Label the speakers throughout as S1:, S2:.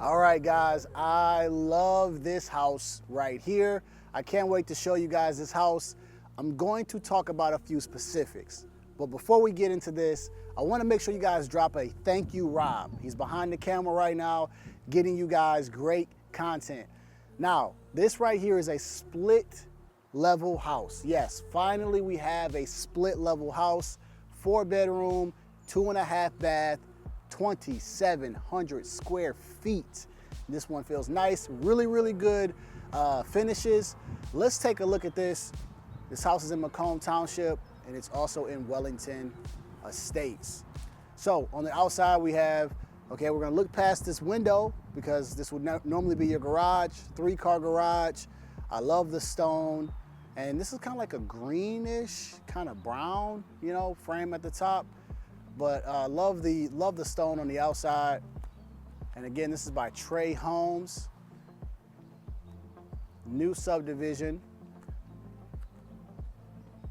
S1: All right, guys, I love this house right here. I can't wait to show you guys this house. I'm going to talk about a few specifics. But before we get into this, I want to make sure you guys drop a thank you, Rob. He's behind the camera right now, getting you guys great content. Now, this right here is a split level house. Yes, finally we have a split level house, 4-bedroom, 2.5 bath, 2,700 square feet. This one feels nice, really good finishes. Let's take a look at this. This house is in Macomb Township and it's also in Wellington Estates. So on the outside we have, okay, we're gonna look past this window because this would normally be your garage, 3-car garage. I love the stone. And this is kind of like a greenish, kind of brown, you know, frame at the top. But love the stone on the outside. And again, this is by Tre Homes. New subdivision.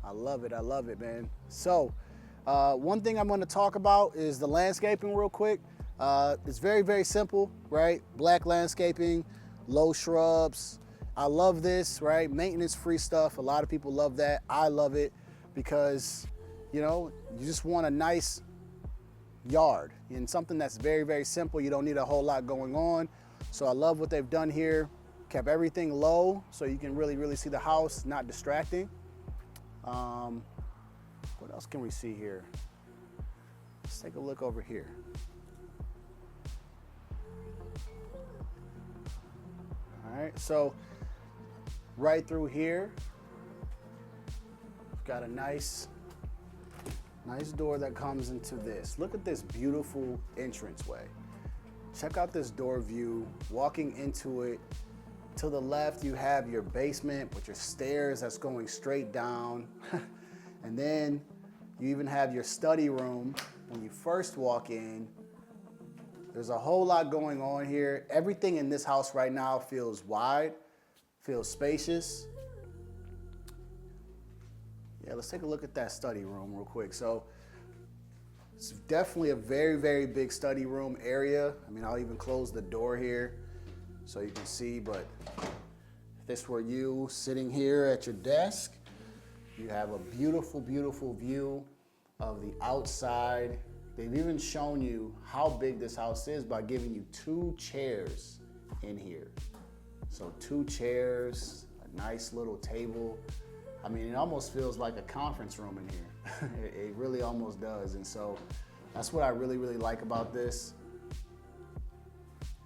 S1: I love it, man. So one thing I'm going to talk about is the landscaping real quick. It's very simple, right? Black landscaping, low shrubs. I love this, right? Maintenance-free stuff. A lot of people love that. I love it because, you know, you just want a nice yard and something that's very simple. You don't need a whole lot going on. So I love what they've done here. Kept everything low so you can really see the house, not distracting. What else can we see here? Let's take a look over here. All right, so right through here, we've got a nice door that comes into this. Look at this beautiful entranceway. Check out this door view. Walking into it, to the left you have your basement with your stairs that's going straight down. And then you even have your study room. When you first walk in, there's a whole lot going on here. Everything in this house right now feels wide, feels spacious. Yeah, let's take a look at that study room real quick. So it's definitely a very big study room area. I mean, I'll even close the door here so you can see, but if this were you sitting here at your desk, you have a beautiful view of the outside. They've even shown you how big this house is by giving you 2 chairs in here. So 2 chairs, a nice little table. I mean, it almost feels like a conference room in here. It really almost does. And so that's what I really like about this.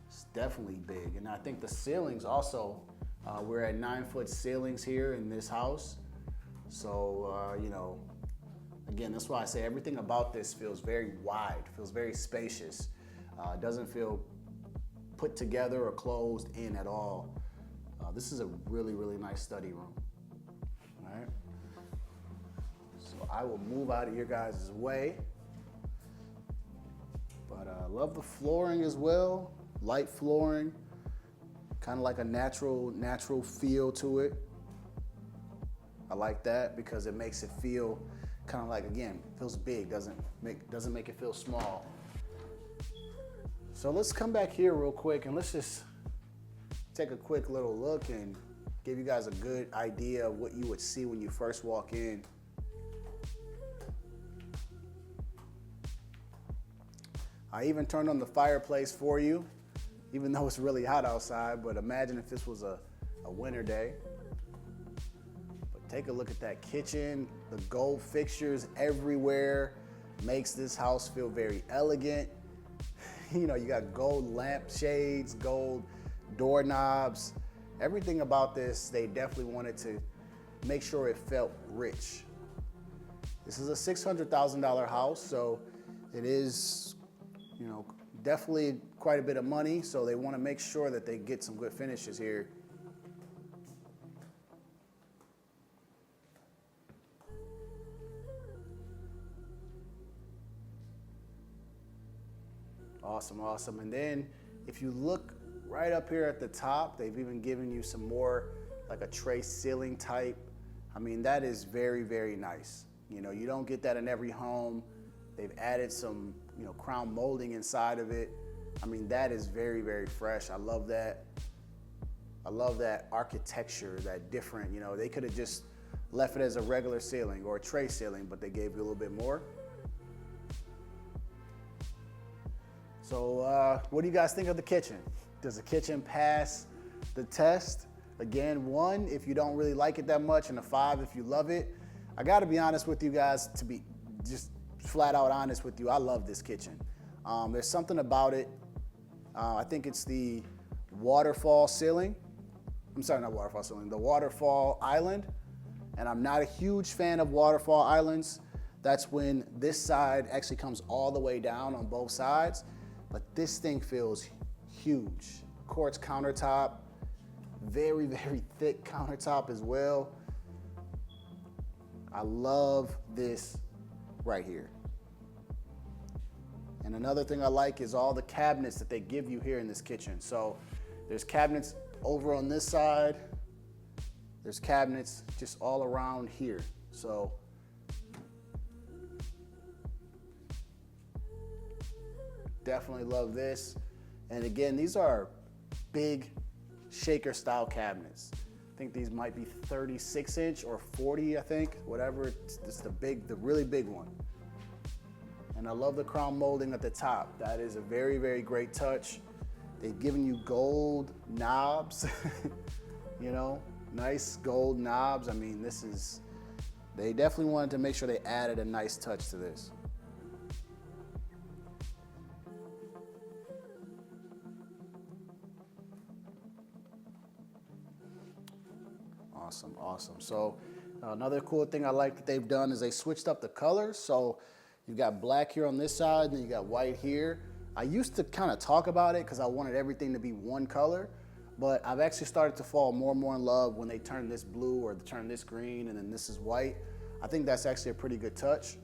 S1: It's definitely big. And I think the ceilings also, we're at 9-foot ceilings here in this house. So, you know, again, that's why I say everything about this feels very wide, feels very spacious. It doesn't feel put together or closed in at all. This is a really nice study room. All right. So I will move out of your guys' way. But I love the flooring as well. Light flooring, kind of like a natural feel to it. I like that because it makes it feel kind of like, again, feels big, doesn't make it feel small. So let's come back here real quick and let's just take a quick little look and give you guys a good idea of what you would see when you first walk in. I even turned on the fireplace for you, even though it's really hot outside, but imagine if this was a winter day. Take a look at that kitchen. The gold fixtures everywhere makes this house feel very elegant. You know, you got gold lampshades, gold doorknobs. Everything about this, they definitely wanted to make sure it felt rich. This is a $600,000 house, so it is, you know, definitely quite a bit of money. So they want to make sure that they get some good finishes here. Awesome. And then if you look right up here at the top, they've even given you some more like a tray ceiling type. I mean, that is very nice. You know, you don't get that in every home. They've added some, you know, crown molding inside of it. I mean, that is very, very fresh. I love that. I love that architecture, that different, you know, they could have just left it as a regular ceiling or a tray ceiling, but they gave you a little bit more. So what do you guys think of the kitchen? Does the kitchen pass the test? Again, 1 if you don't really like it that much, and a 5 if you love it. I gotta be honest with you guys, to be just flat out honest with you, I love this kitchen. There's something about it. I think it's the waterfall ceiling. I'm sorry, not waterfall ceiling, the waterfall island. And I'm not a huge fan of waterfall islands. That's when this side actually comes all the way down on both sides. But this thing feels huge. Quartz countertop, very, very thick countertop as well. I love this right here. And another thing I like is all the cabinets that they give you here in this kitchen. So there's cabinets over on this side. There's cabinets just all around here. So definitely love this. And again, these are big shaker style cabinets. I think these might be 36 inch or 40, I think, whatever. It's the really big one. And I love the crown molding at the top. That is a very, very great touch. They've given you gold knobs, you know, nice gold knobs. I mean, they definitely wanted to make sure they added a nice touch to this. Awesome, awesome. So another cool thing I like that they've done is they switched up the colors. So you've got black here on this side, and then you got white here. I used to kind of talk about it because I wanted everything to be one color, but I've actually started to fall more and more in love when they turn this blue or turn this green and then this is white. I think that's actually a pretty good touch.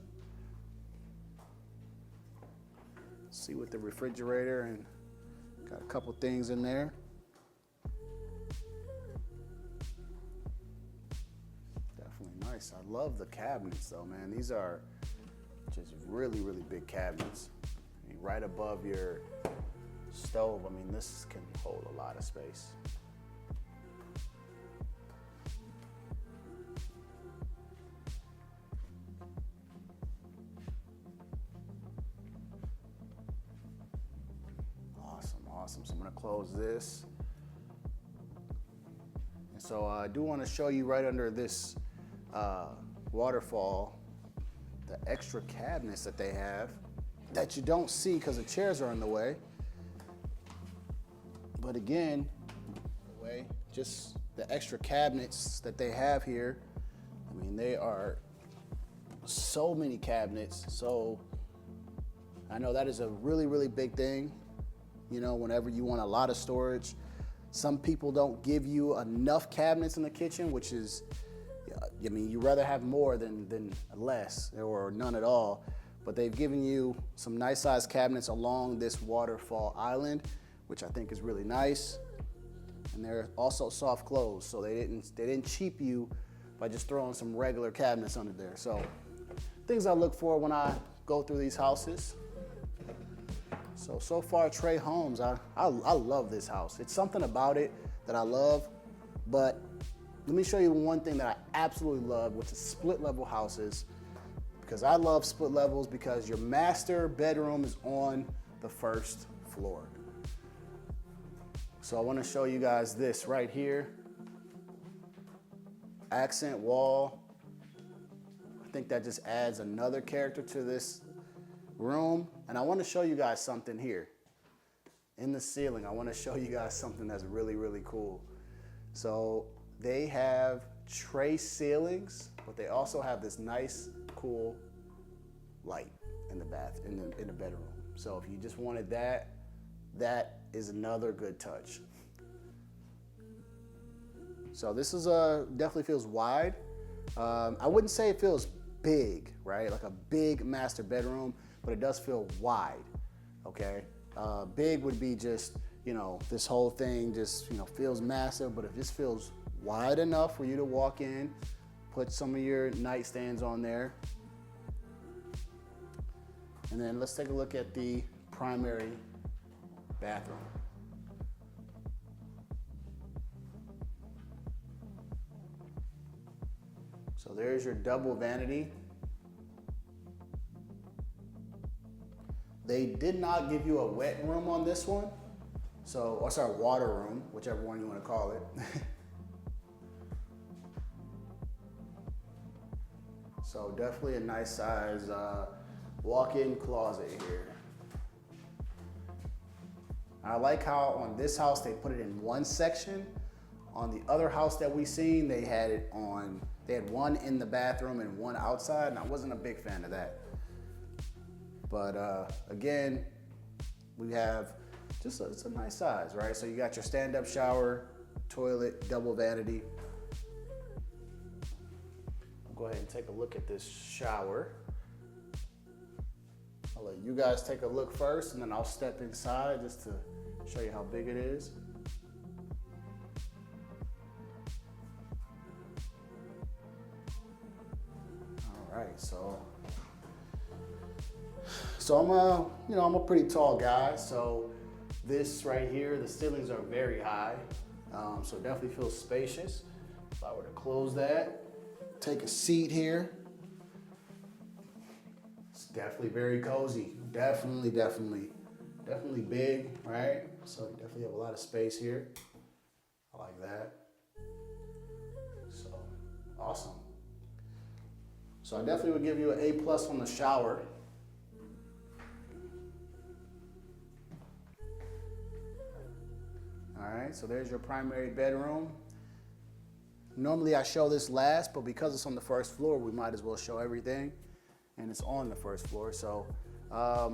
S1: See with the refrigerator, and got a couple things in there. Definitely nice. I love the cabinets though, man. These are just really, really big cabinets. I mean, right above your stove, I mean, this can hold a lot of space. Awesome, so I'm gonna close this. And so I do wanna show you right under this waterfall, the extra cabinets that they have that you don't see because the chairs are in the way. But again, just the extra cabinets that they have here. I mean, they are so many cabinets. So I know that is a really, really big thing. You know, whenever you want a lot of storage, some people don't give you enough cabinets in the kitchen, which is, I mean, you'd rather have more than less or none at all. But they've given you some nice sized cabinets along this waterfall island, which I think is really nice. And they're also soft close, so they didn't cheap you by just throwing some regular cabinets under there. So things I look for when I go through these houses. So far, Tre Homes, I love this house. It's something about it that I love, but let me show you one thing that I absolutely love, which is split level houses, because I love split levels because your master bedroom is on the first floor. So I want to show you guys this right here. Accent wall. I think that just adds another character to this room. And I want to show you guys something here in the ceiling. I want to show you guys something that's really, really cool. So they have tray ceilings, but they also have this nice, cool light in the in the bedroom. So if you just wanted that, that is another good touch. So this is definitely feels wide. I wouldn't say it feels big, right? Like a big master bedroom, but it does feel wide, okay? Big would be just, you know, this whole thing just, you know, feels massive, but it just feels wide enough for you to walk in, put some of your nightstands on there. And then let's take a look at the primary bathroom. So there's your double vanity. They did not give you a wet room on this one. So, or sorry, water room, whichever one you want to call it. So definitely a nice size walk-in closet here. I like how on this house they put it in one section. On the other house that we seen, they had one in the bathroom and one outside, and I wasn't a big fan of that. But again, we have it's a nice size, right? So you got your stand-up shower, toilet, double vanity. I'll go ahead and take a look at this shower. I'll let you guys take a look first, and then I'll step inside just to show you how big it is. All right, so I'm a pretty tall guy, so this right here, the ceilings are very high, so it definitely feels spacious. If I were to close that, take a seat here, it's definitely very cozy. Definitely big, right? So you definitely have a lot of space here. I like that. So awesome. So I definitely would give you an A+ on the shower. All right, so there's your primary bedroom. Normally I show this last, but because it's on the first floor, we might as well show everything. And it's on the first floor. So I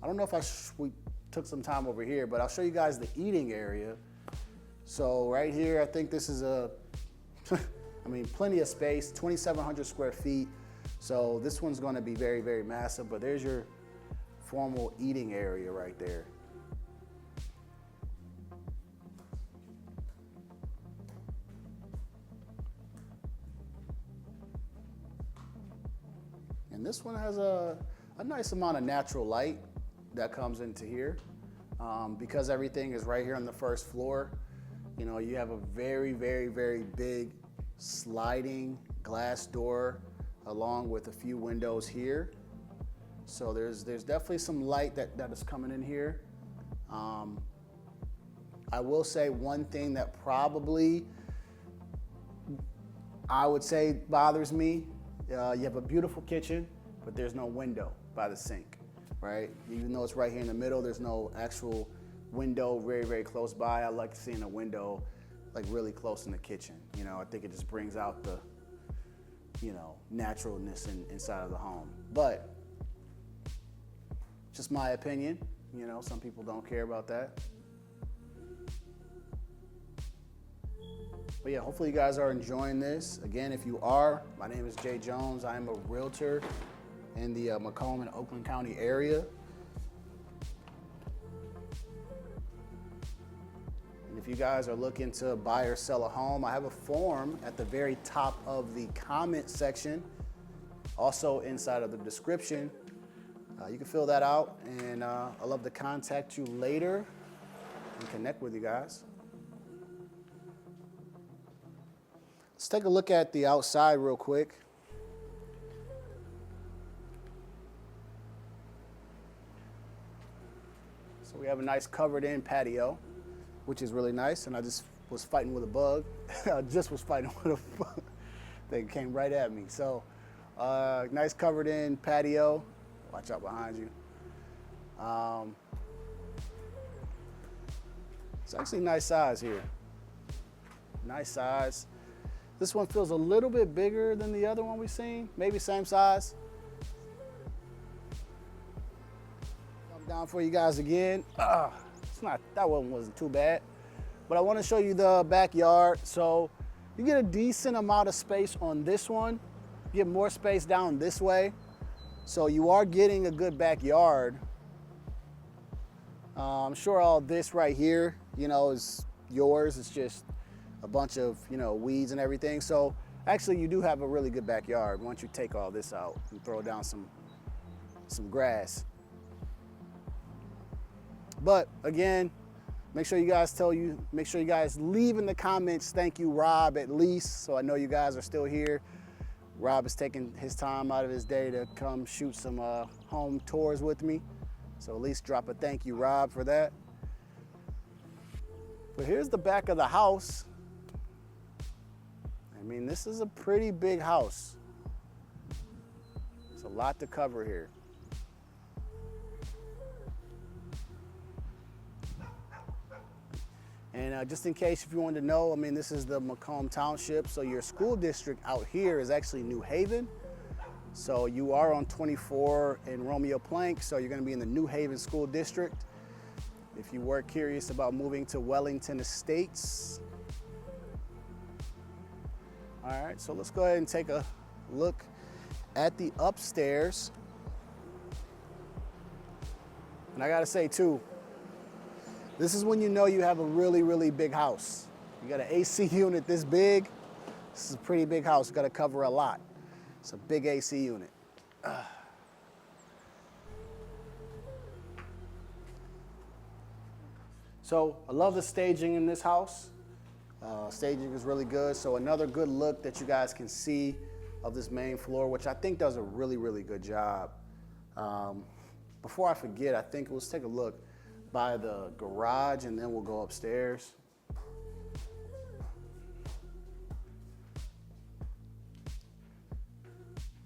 S1: don't know if we took some time over here, but I'll show you guys the eating area. So right here, I think this is plenty of space, 2,700 square feet. So this one's gonna be very, very massive, but there's your formal eating area right there. And this one has a nice amount of natural light that comes into here. Because everything is right here on the first floor, you have a very, very, very big sliding glass door along with a few windows here. So there's definitely some light that is coming in here. I will say one thing that probably I would say bothers me. You have a beautiful kitchen, but there's no window by the sink, right? Even though it's right here in the middle, there's no actual window very, very close by. I like seeing a window like really close in the kitchen. I think it just brings out the, naturalness inside of the home. But just my opinion, some people don't care about that. But yeah, hopefully you guys are enjoying this. Again, if you are, my name is Jay Jones. I am a realtor in the Macomb and Oakland County area. And if you guys are looking to buy or sell a home, I have a form at the very top of the comment section, also inside of the description. You can fill that out, and I'd love to contact you later and connect with you guys. Let's take a look at the outside real quick. So we have a nice covered in patio, which is really nice. And I just was fighting with a bug. I just was fighting with a bug. They came right at me. So nice covered in patio. Watch out behind you. It's actually a nice size here. Nice size. This one feels a little bit bigger than the other one we've seen. Maybe same size. Come down for you guys again. That one wasn't too bad. But I want to show you the backyard. So you get a decent amount of space on this one. You get more space down this way. So you are getting a good backyard. I'm sure all this right here, is yours. It's just a bunch of, weeds and everything. So actually you do have a really good backyard once you take all this out and throw down some grass. But again, make sure you guys leave in the comments, thank you, Rob, at least, so I know you guys are still here. Rob is taking his time out of his day to come shoot some home tours with me. So at least drop a thank you, Rob, for that. But here's the back of the house. I mean, this is a pretty big house. It's a lot to cover here. And just in case if you wanted to know, I mean, this is the Macomb Township, so your school district out here is actually New Haven. So you are on 24 in Romeo Plank, so you're gonna be in the New Haven School District. If you were curious about moving to Wellington Estates. All right, so let's go ahead and take a look at the upstairs. And I gotta say too, this is when you know you have a really, really big house. You got an AC unit this big. This is a pretty big house. It's got to cover a lot. It's a big AC unit. So I love the staging in this house. Staging is really good. So another good look that you guys can see of this main floor, which I think does a really, really good job. Before I forget, I think let's take a look by the garage and then we'll go upstairs.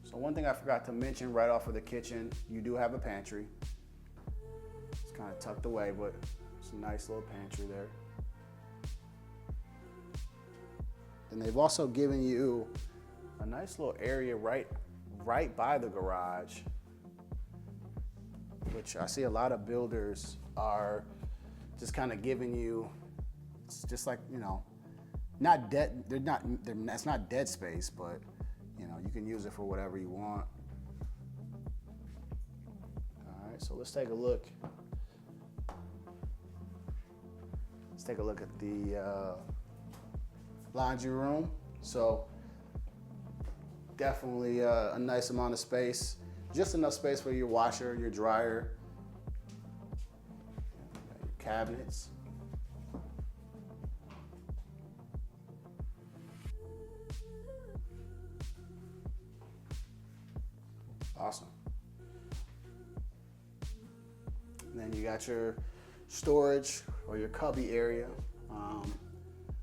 S1: So one thing I forgot to mention right off of the kitchen, you do have a pantry. It's kind of tucked away, but it's a nice little pantry there. And they've also given you a nice little area right by the garage, which I see a lot of builders are just kind of giving you, it's just like, you know, not dead, that's not dead space, but you know, you can use it for whatever you want. All right, so let's take a look. Let's take a look at the laundry room. So definitely a nice amount of space, just enough space for your washer, your dryer, your cabinets. Awesome. And then you got your storage or your cubby area.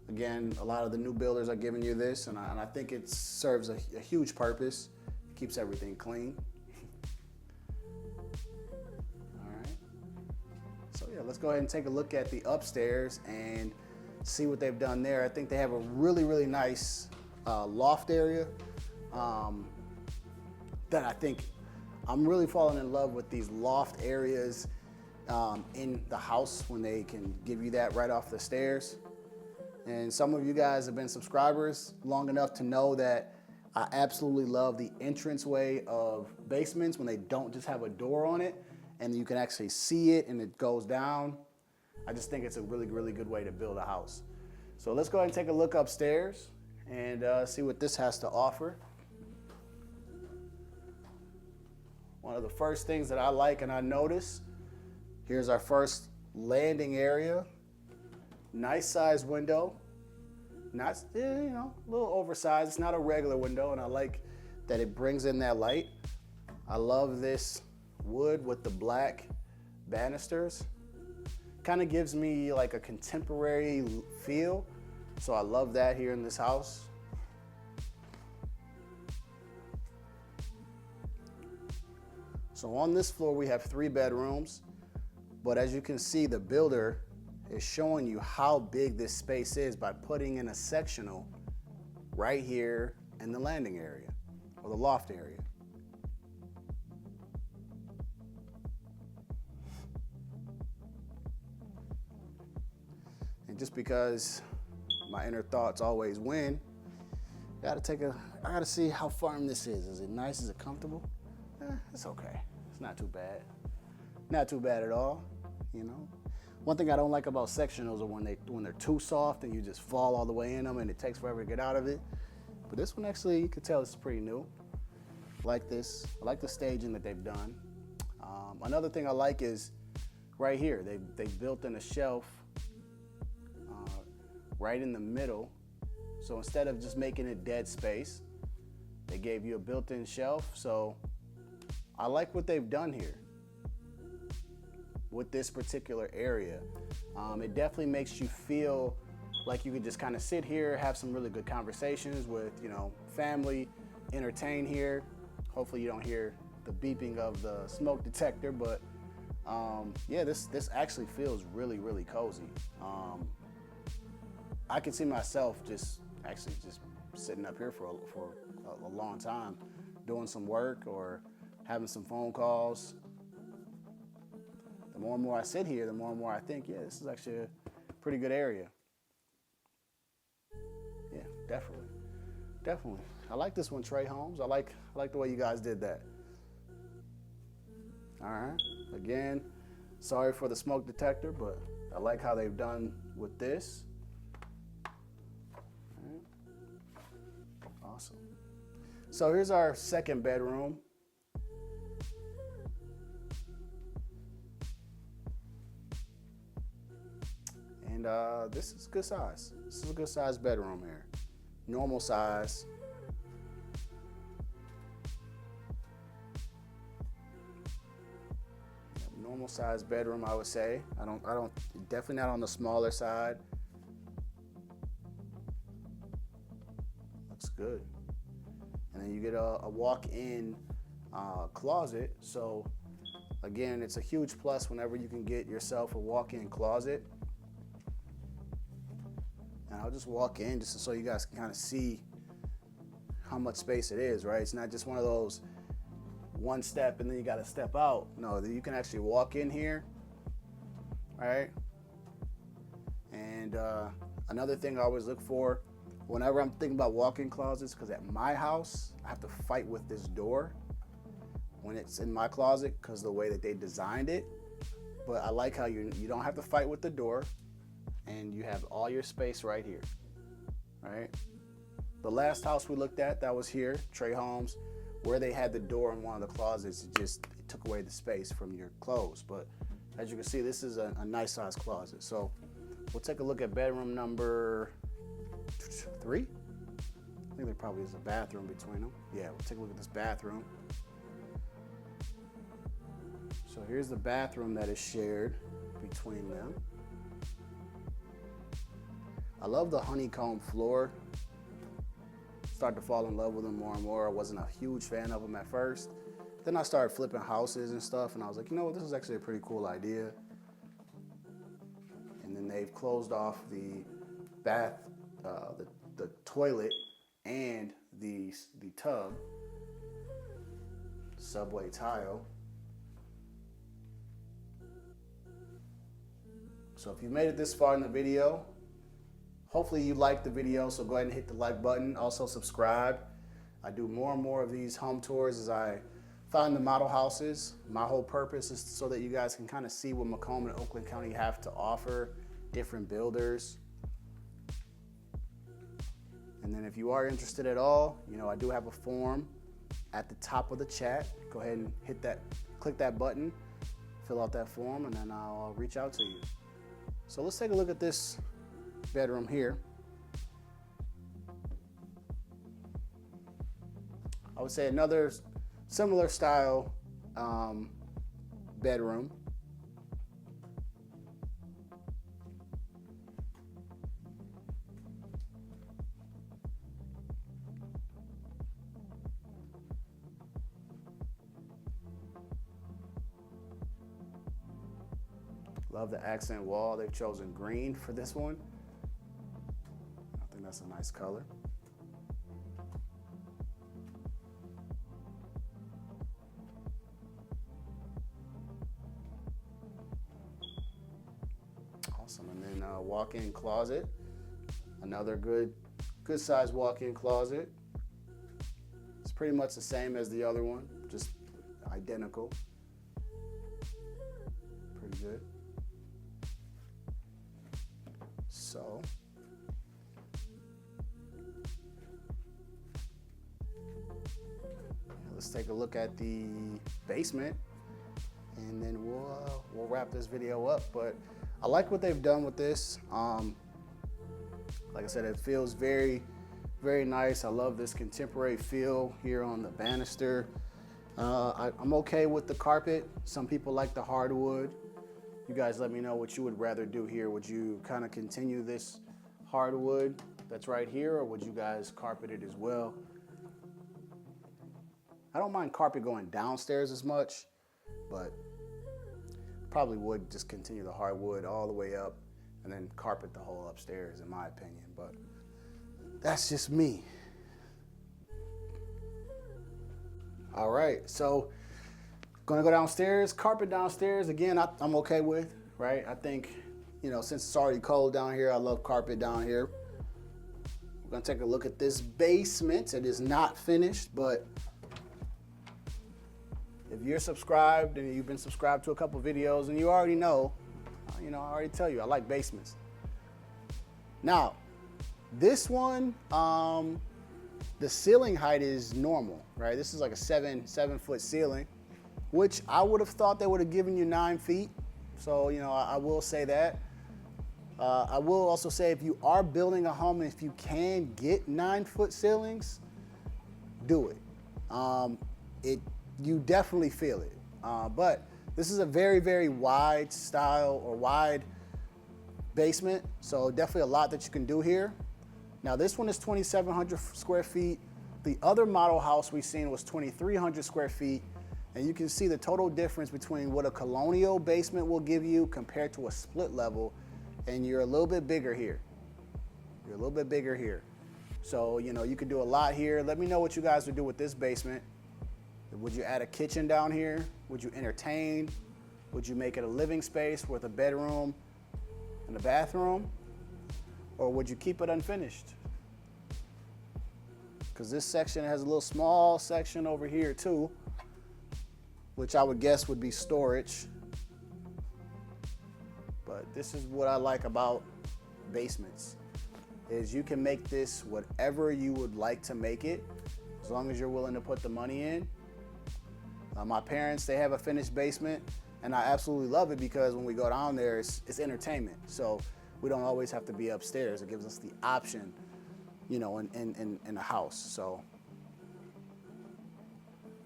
S1: Again, a lot of the new builders are giving you this, and I think it serves a huge purpose. It keeps everything clean. All right. So yeah, let's go ahead and take a look at the upstairs and see what they've done there. I think they have a really, really nice loft area. That I think I'm really falling in love with these loft areas in the house when they can give you that right off the stairs. And some of you guys have been subscribers long enough to know that I absolutely love the entranceway of basements when they don't just have a door on it and you can actually see it and it goes down. I just think it's a really, really good way to build a house. So let's go ahead and take a look upstairs and see what this has to offer. One of the first things that I like and I notice, here's our first landing area. Nice sized window, not, you know, a little oversized. It's not a regular window, and I like that it brings in that light. I love this wood with the black banisters. Kind of gives me like a contemporary feel, so I love that here in this house. So on this floor we have 3 bedrooms, but as you can see, the builder is showing you how big this space is by putting in a sectional right here in the landing area or the loft area. And just because my inner thoughts always win, I gotta see how firm this is. Is it nice? Is it comfortable? It's okay. It's not too bad. Not too bad at all, you know. One thing I don't like about sectionals are when they're too soft and you just fall all the way in them and it takes forever to get out of it. But this one actually, you can tell it's pretty new. I like this. I like the staging that they've done. Another thing I like is right here. They built in a shelf right in the middle. So instead of just making it dead space, they gave you a built-in shelf. So I like what they've done here with this particular area. It definitely makes you feel like you can just kind of sit here, have some really good conversations with, you know, family, entertain here. Hopefully you don't hear the beeping of the smoke detector, but yeah, this actually feels really, really cozy. I can see myself just sitting up here for a long time, doing some work or having some phone calls. The more and more I sit here, the more and more I think, yeah, this is actually a pretty good area. Yeah, definitely. I like this one, Tre Homes. I like the way you guys did that. All right, again, sorry for the smoke detector, but I like how they've done with this. All right. Awesome. So here's our second bedroom. And this is good size. This is a good size bedroom here. Normal size. Normal size bedroom, I would say. I don't definitely not on the smaller side. Looks good. And then you get a walk-in closet. So again, it's a huge plus whenever you can get yourself a walk-in closet. And I'll just walk in just so you guys can kind of see how much space it is, right? It's not just one of those one step and then you got to step out. No, you can actually walk in here, right? And another thing I always look for whenever I'm thinking about walk-in closets, because at my house, I have to fight with this door when it's in my closet because the way that they designed it. But I like how you don't have to fight with the door and you have all your space right here, right? The last house we looked at, that was here, Tre Homes, where they had the door in one of the closets, it took away the space from your clothes. But as you can see, this is a nice size closet. So we'll take a look at bedroom number 3. I think there probably is a bathroom between them. Yeah, we'll take a look at this bathroom. So here's the bathroom that is shared between them. I love the honeycomb floor. Started to fall in love with them more and more. I wasn't a huge fan of them at first. Then I started flipping houses and stuff, and I was like, you know what, this is actually a pretty cool idea. And then they've closed off the bath, the toilet, and the tub, subway tile. So if you made it this far in the video, hopefully you liked the video, so go ahead and hit the like button. Also subscribe. I do more and more of these home tours as I find the model houses. My whole purpose is so that you guys can kind of see what Macomb and Oakland County have to offer, different builders. And then if you are interested at all, you know, I do have a form at the top of the chat. Go ahead and hit that, click that button, fill out that form, and then I'll reach out to you. So let's take a look at this bedroom here. I would say another similar style bedroom. Love the accent wall. They've chosen green for this one. I think that's a nice color. Awesome. And then walk-in closet. Another good size walk-in closet. It's pretty much the same as the other one, just identical. Pretty good. So let's take a look at the basement, and then we'll we'll wrap this video up. But I like what they've done with this. Like I said, it feels very, very nice. I love this contemporary feel here on the banister. I'm okay with the carpet. Some people like the hardwood. You guys let me know what you would rather do here. Would you kind of continue this hardwood that's right here, or would you guys carpet it as well? I don't mind carpet going downstairs as much, but probably would just continue the hardwood all the way up and then carpet the whole upstairs, in my opinion. But that's just me. All right, so gonna go downstairs, carpet downstairs. Again, I'm okay with, right? I think, you know, since it's already cold down here, I love carpet down here. We're gonna take a look at this basement. It is not finished, but if you're subscribed and you've been subscribed to a couple videos and you already know, you know, I already tell you, I like basements. Now, this one, the ceiling height is normal, right? This is like a 7-foot ceiling, which I would have thought they would have given you 9 feet. So, you know, I will say that. I will also say, if you are building a home and if you can get 9-foot ceilings, do it. You definitely feel it. But this is a very, very wide style or wide basement. So definitely a lot that you can do here. Now this one is 2,700 square feet. The other model house we've seen was 2,300 square feet. And you can see the total difference between what a colonial basement will give you compared to a split level. And you're a little bit bigger here. You're a little bit bigger here. So, you know, you can do a lot here. Let me know what you guys would do with this basement. Would you add a kitchen down here? Would you entertain? Would you make it a living space with a bedroom and a bathroom? Or would you keep it unfinished? Because this section has a little small section over here too, which I would guess would be storage. But this is what I like about basements, is you can make this whatever you would like to make it, as long as you're willing to put the money in. My parents, they have a finished basement, and I absolutely love it because when we go down there, it's entertainment. So we don't always have to be upstairs. It gives us the option, you know, in the house. So,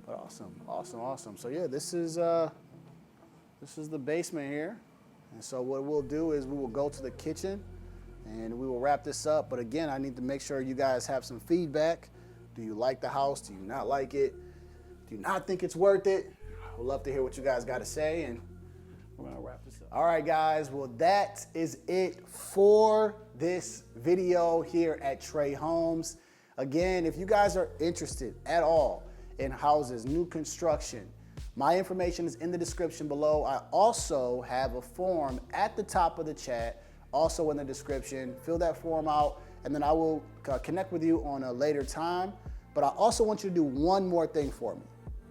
S1: but awesome. So yeah, this is the basement here. And so what we'll do is we will go to the kitchen and we will wrap this up. But again, I need to make sure you guys have some feedback. Do you like the house? Do you not like it? Do you not think it's worth it? We'd love to hear what you guys got to say, and we're gonna wrap this up. All right, guys, well, that is it for this video here at Tre Homes. Again, if you guys are interested at all in houses, new construction, my information is in the description below. I also have a form at the top of the chat, also in the description. Fill that form out, and then I will connect with you on a later time. But I also want you to do one more thing for me.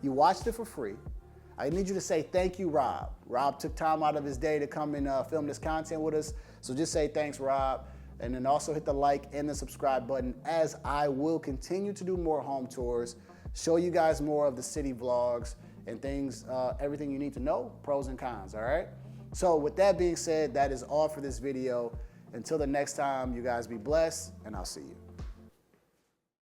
S1: You watched it for free. I need you to say thank you, Rob. Rob took time out of his day to come and film this content with us. So just say thanks, Rob. And then also hit the like and the subscribe button, as I will continue to do more home tours, show you guys more of the city vlogs and things, everything you need to know, pros and cons, all right? So with that being said, that is all for this video. Until the next time, you guys be blessed, and I'll see you.